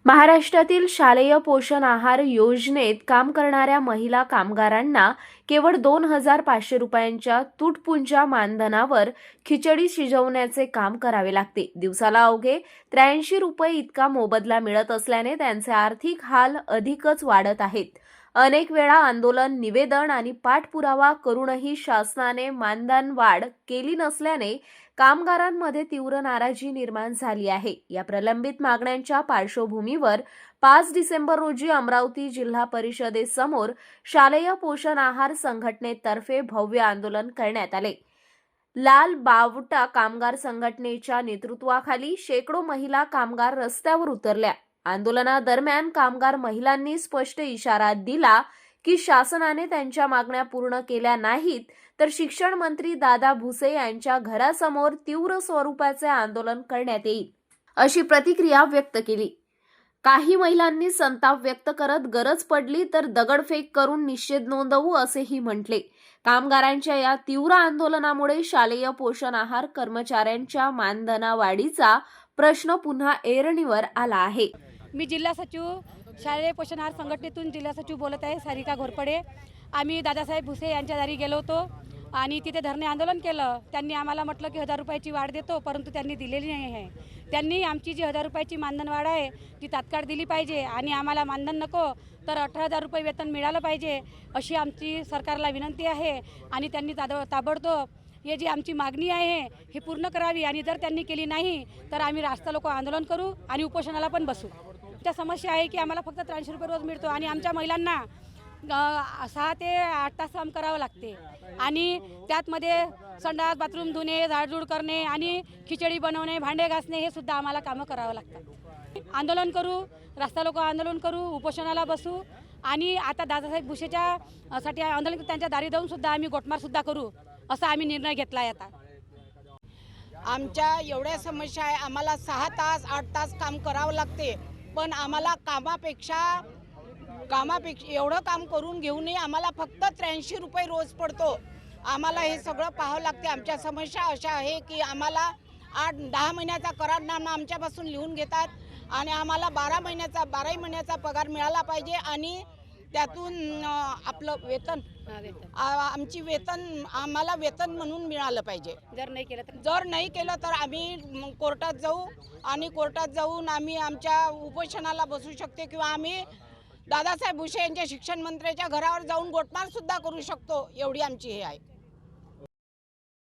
महाराष्ट्रातील शालेय पोषण आहार योजनेत काम करणाऱ्या महिला कामगारांना केवळ 2,500 रुपयांच्या तुटपुंजा मानधनावर खिचडी शिजवण्याचे काम करावे लागते। दिवसाला अवघे 83 रुपये इतका मोबदला मिळत असल्याने त्यांचे आर्थिक हाल अधिकच वाढत आहेत। अनेक वेळा आंदोलन, निवेदन आणि पाठपुरावा करूनही शासनाने मानधन वाढ केली नसल्याने कामगारांमध्ये तीव्र नाराजी निर्माण झाली आहे। या प्रलंबित मागण्यांच्या पार्श्वभूमीवर 5 डिसेंबर रोजी अमरावती जिल्हा परिषदेसमोर शालेय पोषण आहार संघटनेतर्फे भव्य आंदोलन करण्यात आले। लाल बावटा कामगार संघटनेच्या नेतृत्वाखाली शेकडो महिला कामगार रस्त्यावर उतरल्या। आंदोलनादरम्यान कामगार महिलांनी स्पष्ट इशारा दिला की शासनाने त्यांच्या मागण्या पूर्ण केल्या नाहीत तर शिक्षण मंत्री दादा भुसे यांच्या घरासमोर तीव्र स्वरूपाचे आंदोलन करण्यात येईल, अशी प्रतिक्रिया व्यक्त केली। काही महिलांनी संताप व्यक्त करत गरज पडली तर दगडफेक करून निषेध नोंदवू असेही म्हटले। कामगारांच्या या तीव्र आंदोलनामुळे शालेय पोषण आहार कर्मचाऱ्यांच्या मानधनावाढीचा प्रश्न पुन्हा ऐरणीवर आला आहे। मी जिल्हा सचिव शालेय पोषण आहार संघटनेतून जिल्हा सचिव बोलत आहे, सारिका घोरपडे। आम्ही दादासाहेब भुसे यांच्या दारी गेलो होतो आणि तिथे धरणे आंदोलन केलं। त्यांनी आम्हाला म्हटलं की 1000 रुपयाची वाढ देतो, परंतु त्यांनी दिलेली नाही आहे। त्यांनी आमची जी 1000 रुपयाची मानधन वाढ आहे ती तात्काळ दिली पाहिजे आणि आम्हाला मानधन नको तर 18,000 रुपये वेतन मिळालं पाहिजे, अशी आमची सरकारला विनंती आहे। आणि त्यांनी ताबडतोब हे जी आमची मागणी आहे ही पूर्ण करावी आणि जर त्यांनी केली नाही तर आम्ही रास्ता रोको आंदोलन करू आणि उपोषणाला पण बसू। त्या समस्या आहे की आम्हाला फक्त 83 रुपये रोज मिळतो आणि आमच्या महिलांना 6 ते 8 तास काम करावं लागते आणि त्यातमध्ये संडास, बाथरूम धुणे, झाडझूड करणे आणि खिचडी बनवणे, भांडे घासणे हे सुद्धा आम्हाला कामं करावं लागतात। आंदोलन करू, रास्ता रोको आंदोलन करू, उपोषणाला बसू आणि आता दादासाहेब भुसेच्या साठी आंदोलन त्यांच्या दारी जाऊन सुद्धा आम्ही गोटमार सुद्धा करू, असा आम्ही निर्णय घेतला आहे। आता आमच्या एवढ्या समस्या आहे, आम्हाला 6 तास 8 तास काम करावं लागते, पण आम्हाला कामापेक्षा एवढं काम करून घेऊनही आम्हाला फक्त 83 रुपये रोज पडतो। आम्हाला हे सगळं पाहावं लागते। आमच्या समस्या अशा आहे की आम्हाला 8-10 महिन्याचा करारनामा आमच्यापासून लिहून घेतात आणि आम्हाला 12 महिन्याचा पगार मिळाला पाहिजे आणि त्यातून आपलं वेतन आम्हाला वेतन म्हणून मिळालं पाहिजे। जर नाही केलं तर आम्ही कोर्टात जाऊ आणि कोर्टात जाऊन आम्ही आमच्या उपोषणाला बसू शकतो किंवा आम्ही दादासाहेब भुसे यांच्या शिक्षण मंत्र्याच्या घरावर जाऊन गोटमार सुद्धा करू शकतो, एवढी आमची हे आहे।